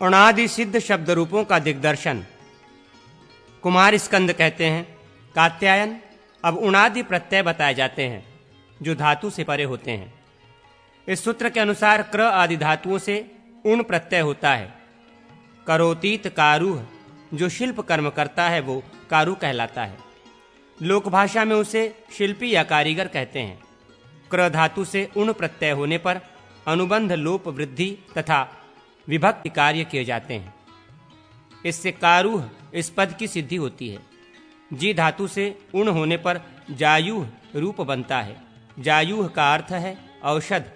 अणादि सिद्ध शब्द रूपों का दिग्दर्शन। कुमार स्कंद कहते हैं, कात्यायन अब उणादि प्रत्यय बताए जाते हैं जो धातु से परे होते हैं। इस सूत्र के अनुसार क्र आदि धातुओं से उण प्रत्यय होता है। करोतीत कारूह, जो शिल्प कर्म करता है वो कारू कहलाता है। लोक भाषा में उसे शिल्पी या कारीगर कहते हैं। क्र धातु से उण प्रत्यय होने पर अनुबंध लोप वृद्धि तथा विभक्ति कार्य किए जाते हैं। इससे कारूह इस पद की सिद्धि होती है। जी धातु से उण होने पर जायूह रूप बनता है। जायूह का अर्थ है औषध।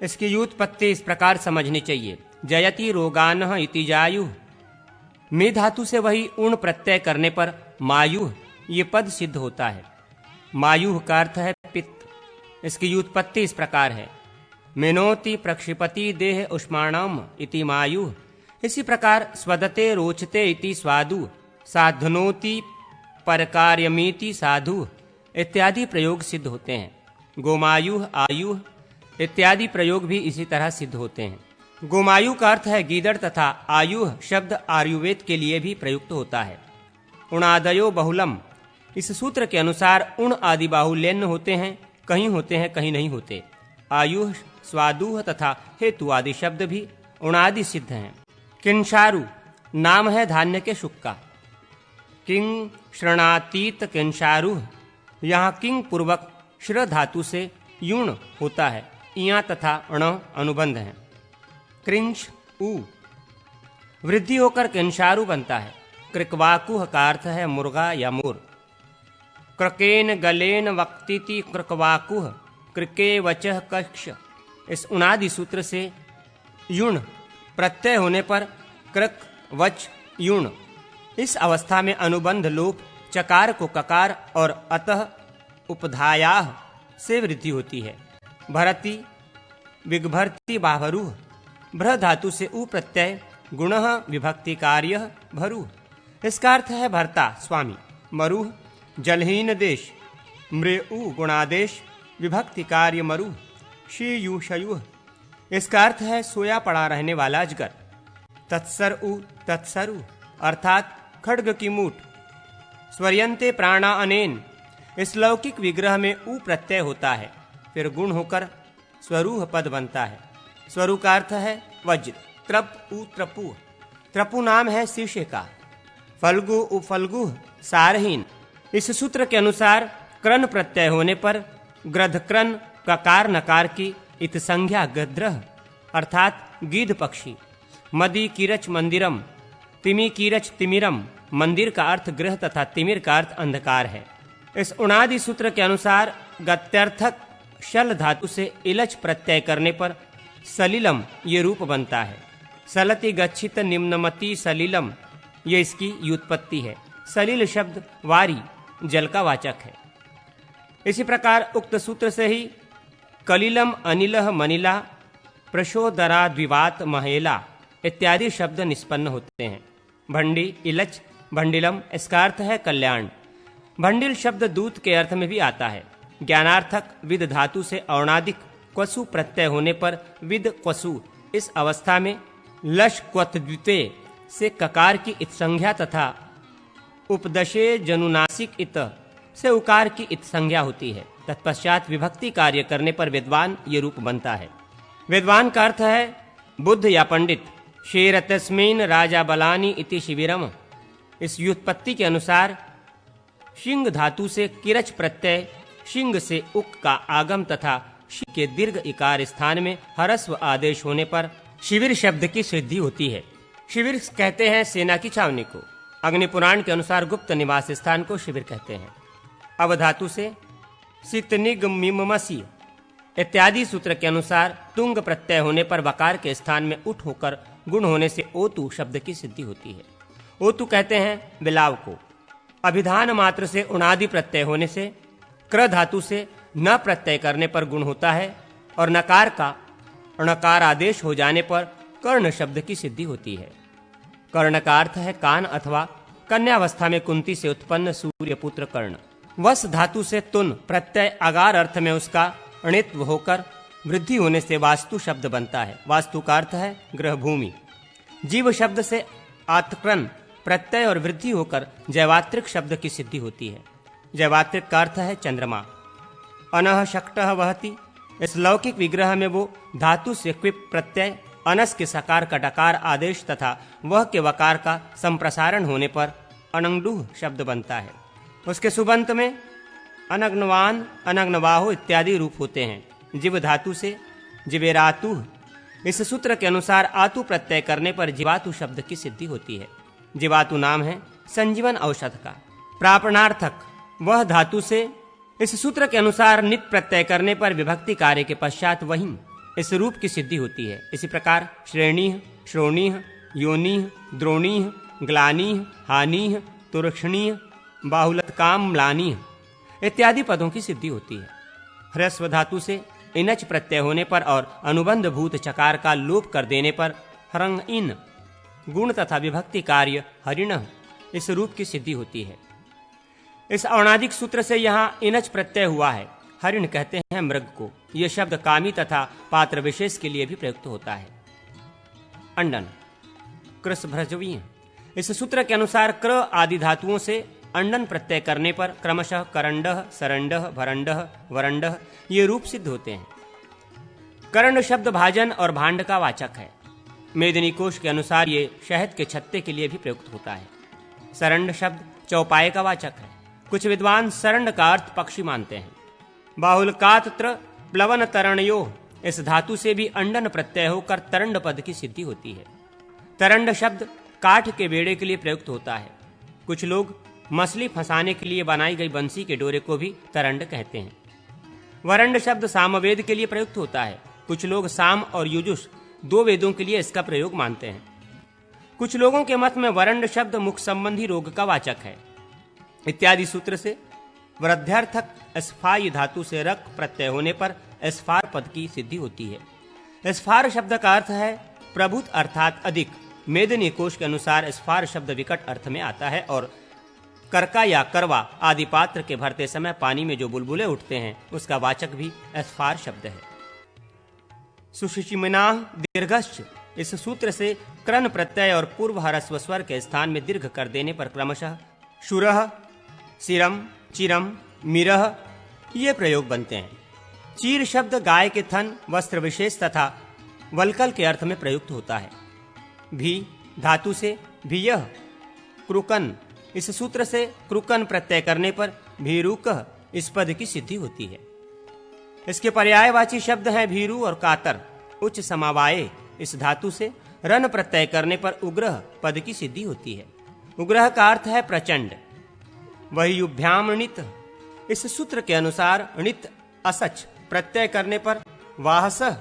इसकी व्युत्पत्ति इस प्रकार समझनी चाहिए, जयति रोगानः इति जायुः। मे धातु से वही उण प्रत्यय करने पर मायुः ये पद सिद्ध होता है। मायुः का अर्थ है पित्त। इसकी व्युत्पत्ति इस प्रकार है, मेनोति प्रक्षिपति देह उष्माणम इति मायुः। इसी प्रकार स्वदते रोचते इति स्वादु, साधनोति परकार्यमीति साधु इत्यादि प्रयोग सिद्ध होते हैं। गोमायुः आयुः इत्यादि प्रयोग भी इसी तरह सिद्ध होते हैं। गोमायु का अर्थ है गीदड़ तथा आयुः शब्द आयुर्वेद के लिए भी प्रयुक्त होता है। उणादयो बहुलम, इस सूत्र के अनुसार उण आदि बाहुल्यन्न होते हैं, कहीं होते हैं कहीं नहीं होते। आयुः स्वादुः तथा हेतु आदि शब्द भी उणादि सिद्ध हैं। किंशारु नाम है धान्य के शुक का। किंग श्रणातीत किंशारु, यहाँ किंग पूर्वक श्र धातु से युण होता है। इया तथा अण अनुबंध हैं। कृंश उ वृद्धि होकर किंशारु बनता है। कृकवाकुह का अर्थ है मुर्गा या मोर। कृकेन गलेन वक्तिति कृकवाकुह, कृके वचः कक्ष। इस उणादि सूत्र से युण प्रत्यय होने पर कृक वच युण। इस अवस्था में अनुबंध लोप चकार को ककार और अतः उपधायाः से वृद्धि होती है। भरति विग्भर्ति बाभरुः, भ्र धातु से उ प्रत्यय गुणः विभक्ति कार्य भरुः। इसका अर्थ है भर्ता स्वामी। मरुः जलहीन देश, मृउ गुणादेश विभक्ति कार्य मरुः। शीयुषयुः, इसका अर्थ है सोया पड़ा रहने वाला अजगर। तत्सर उ तत्सरु अर्थात खड्ग की मूठ। स्वर्यन्ते प्राणा अनेन, इस लौकिक विग्रह में उ प्रत्यय होता है, फिर गुण होकर स्वरूह पद बनता है। स्वरू का अर्थ है वज्र। त्रप उ त्रपु, त्रपु नाम है शीशे का। फल्गु उ फल्गु सारहीन, इस सूत्र के अनुसार क्रन प्रत्यय होने पर ग्रधक्रन ककार नकार की इत संज्ञा गद्रह अर्थात गीध पक्षी। मदी कीरच मंदिरम, तिमी कीरच तिमिरम, मंदिर का अर्थ गृह तथा तिमिर का अर्थ अंधकार है। इस उणादि सूत्र के अनुसार गत्यर्थक शल धातु से इलच प्रत्यय करने पर सलिलम ये रूप बनता है। सलति गच्छित निम्नमति सलिलम, ये इसकी व्युत्पत्ति है। सलिल शब्द वारी जल का वाचक है। इसी प्रकार उक्त सूत्र से ही कलिलम अनिलह मनिला, प्रशोदरा द्विवात महेला इत्यादि शब्द निष्पन्न होते हैं। भंडी इलच भंडिलम, इसका अर्थ है कल्याण। भंडिल शब्द दूत के अर्थ में भी आता है। ज्ञानार्थक विद धातु से औणादिक क्वसु प्रत्यय होने पर विद क्वसु, इस अवस्था में लश क्वत्द्विते से ककार की इत संज्ञा तथा उपदशे जनुनासिक इत से उकार की इत संज्ञा होती है। तत्पश्चात विभक्ति कार्य करने पर विद्वान ये रूप बनता है। विद्वान का अर्थ है बुद्ध या पंडित। शेरतस्मिन राजा बलानी इति शिविरम, इस व्युत्पत्ति के अनुसार शिंग धातु से किरच प्रत्यय शिंग से उक का आगम तथा शि के दीर्घ इकार स्थान में हरस्व आदेश होने पर शिविर शब्द की सिद्धि होती है। शिविर कहते हैं सेना की छावनी को। अग्नि पुराण के अनुसार गुप्त निवास स्थान को शिविर कहते हैं। अब धातु से सितनिगमिमसी इत्यादि सूत्र के अनुसार तुंग प्रत्यय होने पर वकार के स्थान में उठ होकर गुण होने से ओतु शब्द की सिद्धि होती है। ओतु कहते हैं बिलाव को। अभिधान मात्र से उणादि प्रत्यय होने से क्र धातु से न प्रत्यय करने पर गुण होता है और नकार का णकार आदेश हो जाने पर कर्ण शब्द की सिद्धि होती है। कर्ण का अर्थ है कान अथवा कन्यावस्था में कुंती से उत्पन्न सूर्यपुत्र कर्ण। वस धातु से तुन प्रत्यय अगार अर्थ में उसका अणित्व होकर वृद्धि होने से वास्तु शब्द बनता है। वास्तु का अर्थ है गृह भूमि। जीव शब्द से आत्करण प्रत्यय और वृद्धि होकर जैवात्रिक शब्द की सिद्धि होती है। जैवात्रिक का अर्थ है चंद्रमा। अनः शक्तः वहति, इस लौकिक विग्रह में वो धातु से क्विप प्रत्यय अनस के सकार का डकार आदेश तथा वह के वकार का संप्रसारण होने पर अनंगडुह शब्द बनता है। उसके सुबंत में अनग्नवान, अनग्नवाहो इत्यादि रूप होते हैं। जीव धातु से जिवेरातु, इस सूत्र के अनुसार आतु प्रत्यय करने पर जीवातु शब्द की सिद्धि होती है। जीवातु नाम है संजीवन औषध का। प्रापणार्थक, वह धातु से इस सूत्र के अनुसार नित प्रत्यय करने पर विभक्ति कार्य के पश्चात वहीं इस रूप की सिद्धि होती है। इसी प्रकार श्रेणीह, श्रोणीह, योनीह, द्रोणीह, ग्लानीह, हानीह, तुरक्षणीह, बाहुलत्काम म्लानीह इत्यादि पदों की सिद्धि होती है। ह्रस्व धातु से इनच प्रत्यय होने पर और अनुबंध भूत चकार का लोप कर देने पर हरंग इन गुण तथा विभक्ति कार्य हरिण इस रूप की सिद्धि होती है। इस औणादिक सूत्र से यहाँ इनच प्रत्यय हुआ है। हरिण कहते हैं मृग को। यह शब्द कामी तथा पात्र विशेष के लिए भी प्रयुक्त होता है। अंडन, कृस भ्रजवीय, इस सूत्र के अनुसार क्र आदि धातुओं से अंडन प्रत्यय करने पर क्रमशः करंडह, सरंडह, भरंडह, वरंडह ये रूप सिद्ध होते हैं। करंड शब्द भाजन और भांड का वाचक है। मेदिनी कोश के अनुसार ये शहद के छत्ते के लिए भी प्रयुक्त होता है। सरंड शब्द चौपाए का वाचक है। कुछ विद्वान सरंड का अर्थ पक्षी मानते हैं। बाहुलकात्र प्लवन तरणयो, इस धातु से भी अंडन प्रत्यय होकर तरंड पद की सिद्धि होती है। तरंड शब्द काठ के बेड़े के लिए प्रयुक्त होता है। कुछ लोग मछली फंसाने के लिए बनाई गई बंसी के डोरे को भी तरंड कहते हैं। वरंड शब्द सामवेद के लिए प्रयुक्त होता है। कुछ लोग साम और युजुष दो वेदों के लिए इसका प्रयोग मानते हैं। कुछ लोगों के मत में वरंड शब्द मुख संबंधी रोग का वाचक है। इत्यादि सूत्र से वृद्ध्यर्थक स्फाई धातु से रक प्रत्यय होने पर स्फार पद की सिद्धि होती है। स्फार शब्द का अर्थ है प्रभुत अर्थात अधिक। मेदिनी कोश के अनुसार स्फार शब्द विकट अर्थ में आता है और करका या करवा आदि पात्र के भरते समय पानी में जो बुलबुले उठते हैं उसका वाचक भी स्फार शब्द है। सुशिचिमनाह दीर्घश्च, इस सूत्र से क्रन प्रत्यय और पूर्व ह्रस्व स्वर के स्थान में दीर्घ कर देने पर क्रमशः शुरह, सिरम, चिरम, मिरह ये प्रयोग बनते हैं। चीर शब्द गाय के थन, वस्त्र विशेष तथा वलकल के अर्थ में प्रयुक्त होता है। भी धातु से भीयह, क्रुकन, इस सूत्र से क्रुकन प्रत्यय करने पर भीरुकह इस पद की सिद्धि होती है। इसके पर्यायवाची शब्द हैं भीरु और कातर। उच्च समावाये, इस धातु से रन प्रत्यय करने पर उग्रह पद की सिद्धि होती है। उग्रह का अर्थ है प्रचंड। वही युभ्याम णित, इस सूत्र के अनुसार णित असच प्रत्यय करने पर वाहसह,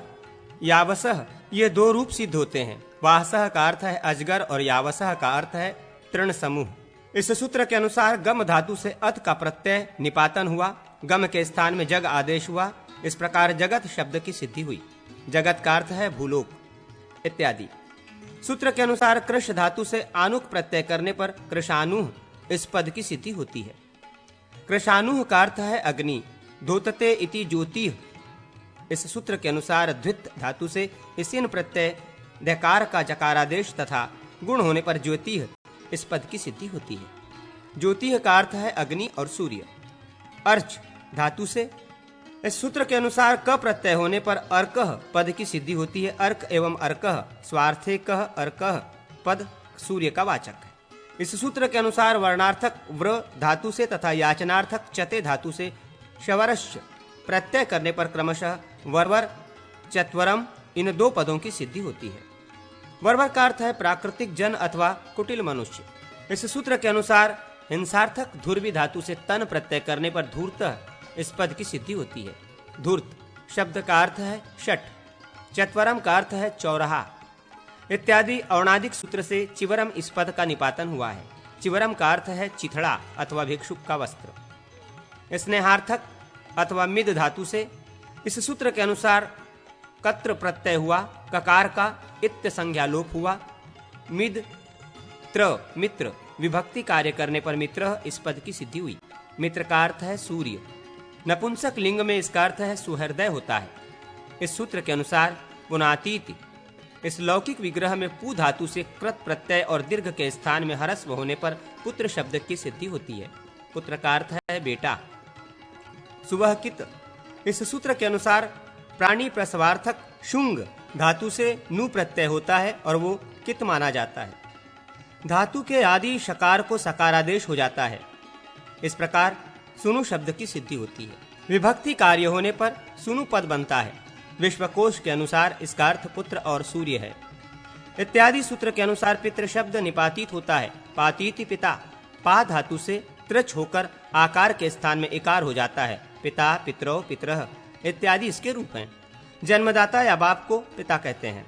यावसह ये दो रूप सिद्ध होते हैं। वाहसह का अर्थ है अजगर और यावसह का अर्थ है तृण समूह। इस सूत्र के अनुसार गम धातु से अत का प्रत्यय निपातन हुआ। गम के स्थान में जग आदेश हुआ। इस प्रकार जगत शब्द की सिद्धि हुई। जगत का अर्थ है भूलोक इत्यादि। सूत्र के अनुसार कृष धातु से आनुक प्रत्यय करने पर कृशानु इस पद की सिद्धि होती है। कृशानु का अर्थ है अग्नि। धोतते इति ज्योति, इस सूत्र के अनुसार द्वित धातु से इसिन प्रत्यय दकार का जकारादेश तथा गुण होने पर ज्योतिः इस पद की सिद्धि होती है। ज्योतिः का अर्थ है अग्नि और सूर्य। अर्च धातु से इस सूत्र के अनुसार क प्रत्यय होने पर अर्कः पद की सिद्धि होती है। अर्क एवं अर्कः स्वार्थे कह अर्कः पद सूर्य का वाचक है। इस सूत्र के अनुसार वर्णार्थक व्र धातु से तथा याचनार्थक चते धातु से शवरश्च प्रत्यय करने पर क्रमशः वर्वर, चत्वरम इन दो पदों की सिद्धि होती है। वर्वर का अर्थ है प्राकृतिक जन अथवा कुटिल मनुष्य। इस सूत्र के अनुसार हिंसार्थक धुर्वी धातु से तन प्रत्यय करने पर धूर्तः इस पद की सिद्धि होती है। धूर्त शब्द का अर्थ है शठ। चत्वरम का अर्थ है चौराहा इत्यादि औणादिक सूत्र से चिवरम इस पद का निपातन हुआ है। चिवरम का अर्थ है चिथड़ा अथवा भिक्षुक का वस्त्र। स्नेहार्थक अथवा मिद धातु से इस सूत्र के अनुसार कत्र प्रत्यय हुआ। ककार का इत्य संज्ञा लोप हुआ। मिद त्र मित्र विभक्ति कार्य करने पर मित्र इस पद की सिद्धि हुई। मित्र का अर्थ है सूर्य। नपुंसक लिंग में इसका अर्थ है सुहृदय होता है। इस सूत्र के अनुसार पुनातीत इस लौकिक विग्रह में पू धातु से कृत प्रत्यय और दीर्घ के स्थान में हरस्व होने पर पुत्र शब्द की सिद्धि होती है। पुत्र का अर्थ है बेटा। सुवहकित, इस सूत्र के अनुसार प्राणी प्रसवार्थक शुंग धातु से नु प्रत्यय होता है और वो कित माना जाता है। धातु के आदि शकार को सकारादेश हो जाता है। इस प्रकार सुनु शब्द की सिद्धि होती है। विभक्ति कार्य होने पर सुनु पद बनता है। विश्वकोश के अनुसार इसका अर्थ पुत्र और सूर्य है। इत्यादि सूत्र के अनुसार पितृ शब्द निपातित होता है। पातीति पिता, पा धातु से त्रच होकर आकार के स्थान में इकार हो जाता है। पिता, पितरो, पितरः इत्यादि इसके रूप हैं। जन्मदाता या बाप को पिता कहते हैं।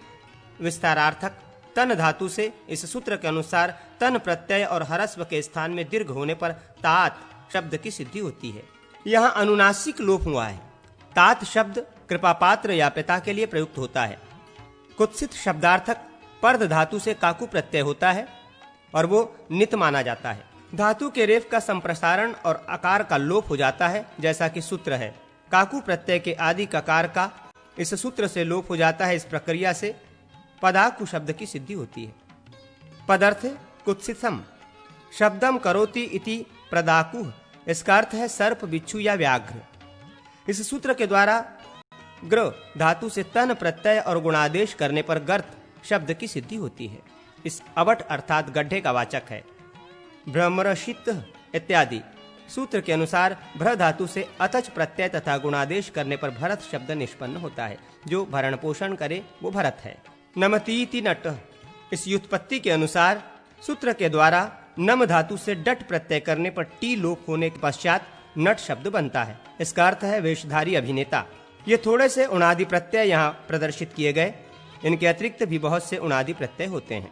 विस्तारार्थक तन धातु से इस सूत्र के अनुसार तन प्रत्यय और हरस्व के स्थान में दीर्घ होने पर तात शब्द की सिद्धि होती है। यहाँ अनुनासिक लोप हुआ है। तात शब्द कृपा पात्र या पिता के लिए प्रयुक्त होता है। कुत्सित शब्दार्थक पर्द धातु से काकु प्रत्यय होता है और वो नित माना जाता है। धातु के रेफ का संप्रसारण और आकार का लोप हो जाता है, जैसा कि सूत्र है। काकु प्रत्यय के आदि ककार का इस सूत्र से लोप हो जाता है। इस प्रक्रिया से पदाकु शब्द की सिद्धि होती है। पदर्थ कुत्सितम शब्दम करोति इति प्रदाकु, इसका अर्थ है सर्प, बिच्छू या व्याघ्र। इस सूत्र के द्वारा ग्र धातु से तन प्रत्यय और गुणादेश करने पर गर्त शब्द की सिद्धि होती है। इस अवट अर्थात गड्ढे का वाचक है। भ्रमरशित इत्यादि सूत्र के अनुसार भ्र धातु से अतच प्रत्यय तथा गुणादेश करने पर भरत शब्द निष्पन्न होता है। जो भरण पोषण करे वो भरत है। नमतीति नट, इस व्युत्पत्ति के अनुसार सूत्र के द्वारा नम धातु से डट प्रत्यय करने पर टी लोप होने के पश्चात नट शब्द बनता है। इसका अर्थ है वेशधारी अभिनेता। ये थोड़े से उणादि प्रत्यय यहाँ प्रदर्शित किए गए। इनके अतिरिक्त भी बहुत से उणादि प्रत्यय होते हैं।